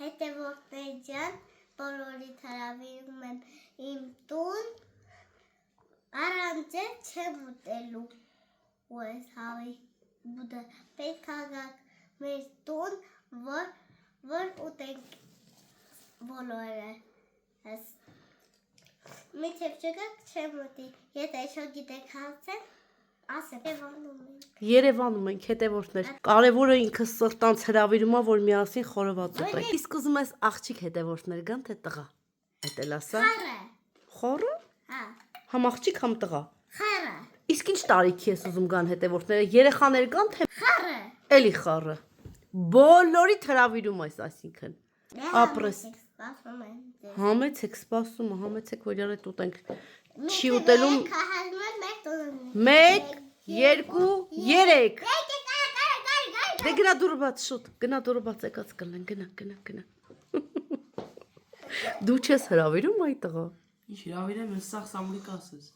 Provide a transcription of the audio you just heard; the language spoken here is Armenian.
հետևորդներ ջան, բոլորիդ հրավիրում եմ իմ տուն, առանց ձեզ չեմ ուտելու, ու ես հավի բուդը պետք է գաք մեր տուն, որ ուտենք բոլորը, միտև չգաք չեմ ուտի, եթե շո գիտեք հասցեն, ասեմ, Երևանում ենք հետևորդներ, կարևորը ինքը սրտանց հրավիրում է, որ միասին խորոված ուտենք, իսկ ուզում ես աղջիկ հետևորդներ գան, թե տղա, էդ էլ ասա, խորը, համ աղջիկ, համ տղա, իսկ ինչ տարիքի ես ուզում գան հետևորդները, երեխաներ գան, թե էլի խառը, բոլորիդ հրավիրում ես, այսինքն, ապրես, համեցեք, սպասում, համեցեք, որ իրարետ ուտենք, չի ուտելում, 1, 2, 3, դե գնա դուրը բաց շուտ, գնա դուրը բաց եկած կլեն, գնա, դու չես հրավիրում այդ տղա, Ինչ հրավիրեմ, ես սաղ սամուլիկ ասես